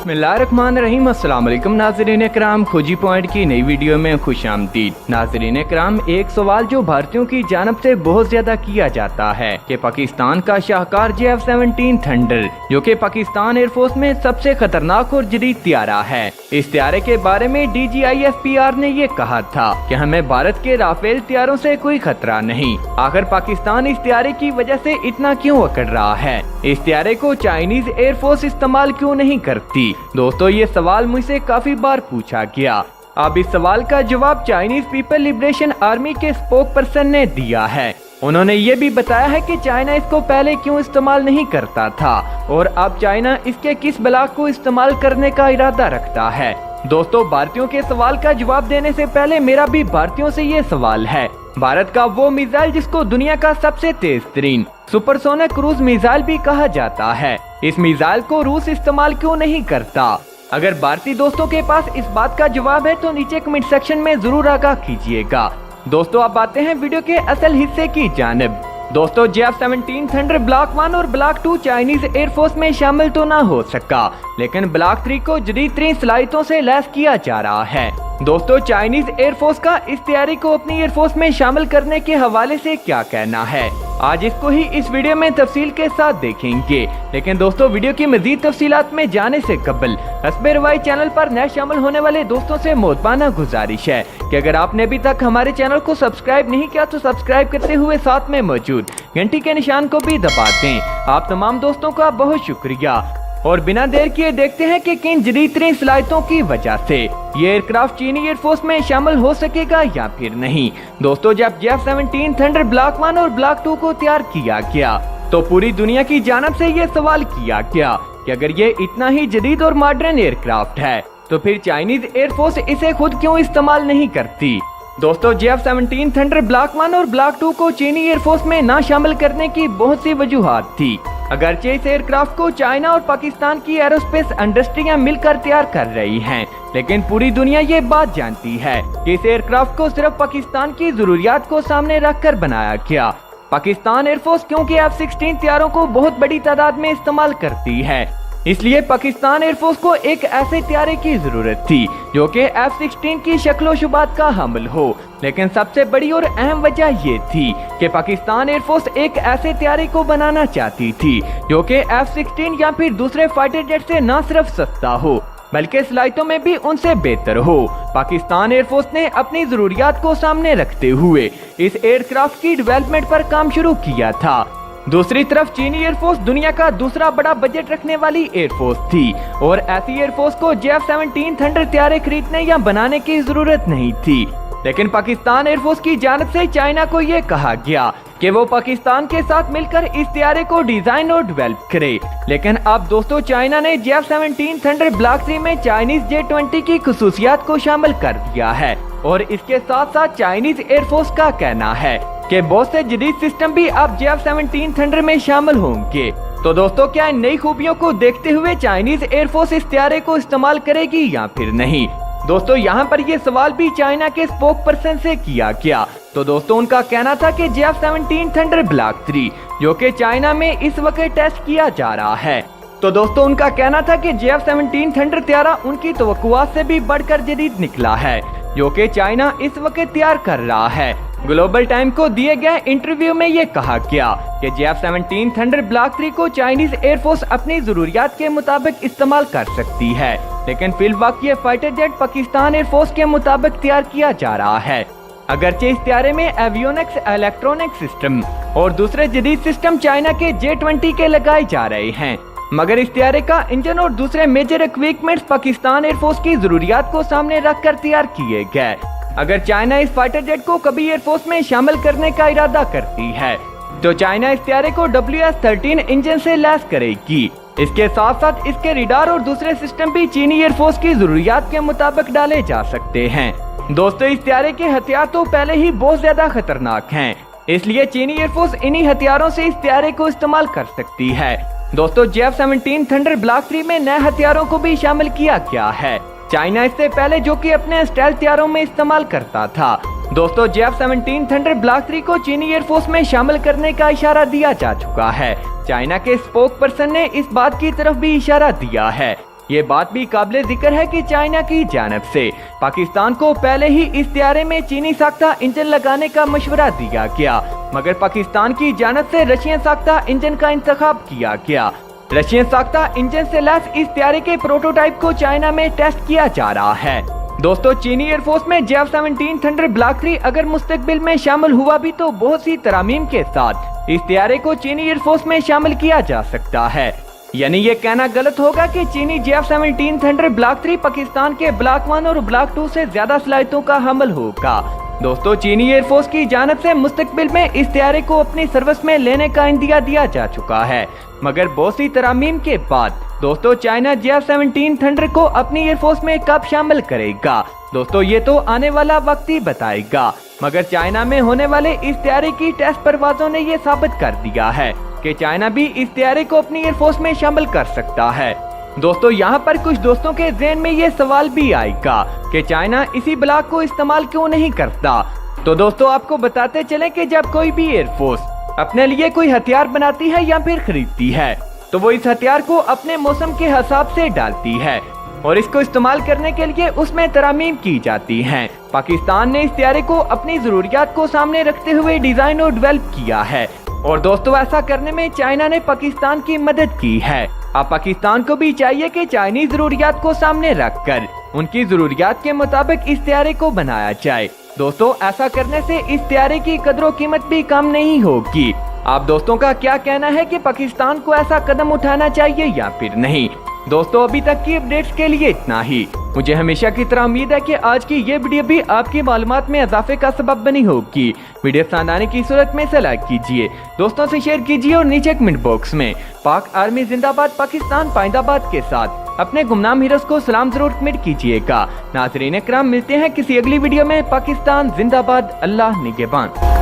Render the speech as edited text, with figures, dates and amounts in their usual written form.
बिस्मिल्लाहिर्रहमानिर्रहीम। अस्सलाम वालेकुम नाज़रीन इकराम, खोजी पॉइंट की नई वीडियो में खुशामदीद। नाज़रीन इकराम, एक सवाल जो भारतीयों की जानब से बहुत ज्यादा किया जाता है कि पाकिस्तान का शाहकार JF-17 थंडर, जो कि पाकिस्तान एयरफोर्स में सबसे खतरनाक और जदीद त्यारा है, इस त्यारे के बारे में DGIFPR ने ये कहा था कि हमें भारत के राफेल त्यारों से कोई खतरा नहीं। आखिर पाकिस्तान इस त्यारे की वजह से इतना क्यों अकड़ रहा है? इस त्यारे को चाइनीज एयरफोर्स इस्तेमाल क्यों नहीं करती? दोस्तों, ये सवाल मुझसे काफी बार पूछा गया। अब इस सवाल का जवाब चाइनीज पीपल लिबरेशन आर्मी के स्पोक पर्सन ने दिया है। उन्होंने ये भी बताया है कि चाइना इसको पहले क्यों इस्तेमाल नहीं करता था और अब चाइना इसके किस ब्लॉक को इस्तेमाल करने का इरादा रखता है। दोस्तों, भारतीयों के सवाल का जवाब देने से पहले मेरा भी भारतीयों से ये सवाल है, भारत का वो मिसाइल जिसको दुनिया का सबसे तेज तरीन सुपरसोनिक क्रूज मिसाइल भी कहा जाता है, इस मिसाइल को रूस इस्तेमाल क्यों नहीं करता? अगर भारतीय दोस्तों के पास इस बात का जवाब है तो नीचे कमेंट सेक्शन में जरूर आगाह कीजिएगा। दोस्तों, अब आते हैं वीडियो के असल हिस्से की जानिब। दोस्तों, JF-17 थंडर ब्लॉक 1 और ब्लॉक 2 चाइनीज एयरफोर्स में शामिल तो ना हो सका, लेकिन ब्लॉक 3 को जदीद तरीन सलाहियतों से लैस किया जा रहा है। दोस्तों, चाइनीज एयरफोर्स का इस तैयारी को अपनी एयरफोर्स में शामिल करने के हवाले से क्या कहना है, आज इसको ही इस वीडियो में तफसील के साथ देखेंगे। लेकिन दोस्तों, वीडियो की मजीद तफसीलात में जाने से कबल हस्बे रवाई चैनल पर नए शामिल होने वाले दोस्तों से मोहब्बाना गुजारिश है कि अगर आपने अभी तक हमारे चैनल को सब्सक्राइब नहीं किया तो सब्सक्राइब करते हुए साथ में मौजूद घंटी के निशान को भी दबा दें। आप तमाम दोस्तों का बहुत शुक्रिया। और बिना देर किए देखते हैं कि किन जदीद तरीन सलाहियतों की वजह से ये एयरक्राफ्ट चीनी एयरफोर्स में शामिल हो सकेगा या फिर नहीं। दोस्तों, जब JF-17 थंडर ब्लॉक 1 और ब्लॉक 2 को तैयार किया गया तो पूरी दुनिया की जानब से ये सवाल किया गया कि अगर ये इतना ही जदीद और मॉडर्न एयरक्राफ्ट है तो फिर चाइनीज एयरफोर्स इसे खुद क्यों इस्तेमाल नहीं करती? दोस्तों, JF-17 थंडर ब्लॉक 1 और ब्लॉक 2 को चीनी एयरफोर्स में ना शामिल करने की बहुत सी वजूहात थी। अगरचे इस एयरक्राफ्ट को चाइना और पाकिस्तान की एरोस्पेस इंडस्ट्रियां मिलकर तैयार कर रही हैं, लेकिन पूरी दुनिया ये बात जानती है कि इस एयरक्राफ्ट को सिर्फ पाकिस्तान की जरूरियात को सामने रखकर बनाया गया। पाकिस्तान एयरफोर्स क्योंकि F-16 तैयारों को बहुत बड़ी तादाद में इस्तेमाल करती है, इसलिए पाकिस्तान एयरफोर्स को एक ऐसे तैयारे की जरूरत थी जो कि F-16 की शक्लो शुबात का हामिल हो। लेकिन सबसे बड़ी और अहम वजह ये थी कि पाकिस्तान एयरफोर्स एक ऐसे तैयारे को बनाना चाहती थी जो कि F-16 या फिर दूसरे फाइटर जेट से न सिर्फ सस्ता हो बल्कि सलाहियतों में भी उनसे बेहतर हो। पाकिस्तान एयरफोर्स ने अपनी जरूरियात को सामने रखते हुए इस एयरक्राफ्ट की डेवलपमेंट पर काम शुरू किया था। दूसरी तरफ चीनी एयरफोर्स दुनिया का दूसरा बड़ा बजट रखने वाली एयरफोर्स थी और ऐसी एयरफोर्स को JF-17 थंडर तैयारे खरीदने या बनाने की जरूरत नहीं थी। लेकिन पाकिस्तान एयरफोर्स की जानिब से चाइना को ये कहा गया कि वो पाकिस्तान के साथ मिलकर इस तैयारे को डिजाइन और डेवलप करे। लेकिन अब दोस्तों, चाइना ने JF-17 थंडर ब्लॉक 3 में चाइनीज J-20 की खुसूसियात को शामिल कर दिया है और इसके साथ साथ चाइनीज एयरफोर्स का कहना है कि बहुत से जदीद सिस्टम भी अब JF-17 थंडर में शामिल होंगे। तो दोस्तों, क्या इन नई खूबियों को देखते हुए चाइनीज एयरफोर्स इस तैयारे को इस्तेमाल करेगी या फिर नहीं? दोस्तों, यहाँ पर ये सवाल भी चाइना के स्पोक पर्सन से किया गया। तो दोस्तों, उनका कहना था कि JF-17 थंडर ब्लॉक 3 जो कि चाइना में इस वक्त टेस्ट किया जा रहा है, तो दोस्तों उनका कहना था कि JF-17 थंडर तैयारा उनकी तवक्कुआत से भी बढ़कर जदीद निकला है जो कि चाइना इस वक्त तैयार कर रहा है। ग्लोबल टाइम को दिए गए इंटरव्यू में ये कहा गया कि JF-17 थंडर ब्लॉक 3 को चाइनीज एयरफोर्स अपनी जरूरियात के मुताबिक इस्तेमाल कर सकती है, लेकिन फिलहाल ये फाइटर जेट पाकिस्तान एयरफोर्स के मुताबिक तैयार किया जा रहा है। अगरचे इस तैयारे में एवियोनिक्स इलेक्ट्रॉनिक सिस्टम और दूसरे जदीद सिस्टम चाइना के J-20 के लगाए जा रहे हैं, मगर इस तैयारे का इंजन और दूसरे मेजर इक्विपमेंट्स पाकिस्तान एयरफोर्स की जरूरियात को सामने रखकर तैयार किए गए। अगर चाइना इस फाइटर जेट को कभी एयरफोर्स में शामिल करने का इरादा करती है तो चाइना इस तैयारे को WS-13 इंजन से लैस करेगी। इसके साथ साथ इसके रडार और दूसरे सिस्टम भी चीनी एयरफोर्स की जरूरियात के मुताबिक डाले जा सकते हैं। दोस्तों, इस तैयारे के हथियार तो पहले ही बहुत ज्यादा खतरनाक हैं, इसलिए चीनी एयरफोर्स इन्हीं हथियारों से इस तैयारे को इस्तेमाल कर सकती है। दोस्तों, JF-17 थंडर ब्लॉक 3 में नए हथियारों को भी शामिल किया गया है। चाइना इससे पहले जो कि अपने स्टेल्थ हथियारों में इस्तेमाल करता था। दोस्तों, JF-17 थंडर ब्लॉक 3 को चीनी एयरफोर्स में शामिल करने का इशारा दिया जा चुका है। चाइना के स्पोक पर्सन ने इस बात की तरफ भी इशारा दिया है ये बात भी काबिले जिक्र है कि चाइना की जानिब से पाकिस्तान को पहले ही इस तैयारे में चीनी साख्ता इंजन लगाने का मशवरा दिया गया, मगर पाकिस्तान की जानिब से रशियन साख्ता इंजन का इंतखाब किया गया। रशियन साख्ता इंजन से लैस इस तैयारे के प्रोटोटाइप को चाइना में टेस्ट किया जा रहा है। दोस्तों, चीनी एयरफोर्स में JF-17 थंडर ब्लॉक 3 अगर मुस्तकबिल में शामिल हुआ भी तो बहुत सी तरामीम के साथ इस तैयारे को चीनी एयरफोर्स में शामिल किया जा सकता है। यानी ये कहना गलत होगा कि चीनी JF-17 थंडर ब्लॉक 3 पाकिस्तान के ब्लॉक 1 और ब्लॉक 2 से ज्यादा सलाहियतों का हमल होगा। दोस्तों, चीनी एयरफोर्स की जानिब से मुस्तकबिल में इस तैयारे को अपनी सर्विस में लेने का इंदिया दिया जा चुका है, मगर बहुत सी तरामीम के बाद दोस्तों चाइना JF-17 थंडर को अपनी एयरफोर्स में कब शामिल करेगा, दोस्तों ये तो आने वाला वक्त ही बताएगा। मगर चाइना में होने वाले इस तैयारे की टेस्ट परवाजों ने ये साबित कर दिया है कि चाइना भी इस तैयारे को अपनी एयरफोर्स में शामिल कर सकता है। दोस्तों, यहाँ पर कुछ दोस्तों के ज़हन में ये सवाल भी आएगा कि चाइना इसी ब्लॉक को इस्तेमाल क्यों नहीं करता। तो दोस्तों, आपको बताते चलें कि जब कोई भी एयरफोर्स अपने लिए कोई हथियार बनाती है या फिर खरीदती है तो वो इस हथियार को अपने मौसम के हिसाब से डालती है और इसको इस्तेमाल करने के लिए उसमें तरामीम की जाती हैं। पाकिस्तान ने इस तैयारे को अपनी जरूरियात को सामने रखते हुए डिजाइन और डेवलप किया है और दोस्तों ऐसा करने में चाइना ने पाकिस्तान की मदद की है। अब पाकिस्तान को भी चाहिए कि चाइनीज जरूरियात को सामने रखकर उनकी जरूरियात के मुताबिक इस तैयारे को बनाया जाए। दोस्तों, ऐसा करने से इस तैयारे की कदर कीमत भी कम नहीं होगी। आप दोस्तों का क्या कहना है कि पाकिस्तान को ऐसा कदम उठाना चाहिए या फिर नहीं? दोस्तों, अभी तक की अपडेट्स के लिए इतना ही। मुझे हमेशा की तरह उम्मीद है कि आज की ये वीडियो भी आपकी मालूमात में इजाफे का सबब बनी होगी। वीडियो पसंद आने की सूरत में इसे लाइक कीजिए, दोस्तों से शेयर कीजिए और नीचे कमेंट बॉक्स में पाक आर्मी जिंदाबाद पाकिस्तान पाइंदाबाद के साथ अपने गुमनाम हीरोज को सलाम जरूर कमेंट कीजिएगा। नाज़रीन इकराम, मिलते हैं किसी अगली वीडियो में। पाकिस्तान जिंदाबाद, अल्लाह निगहबान।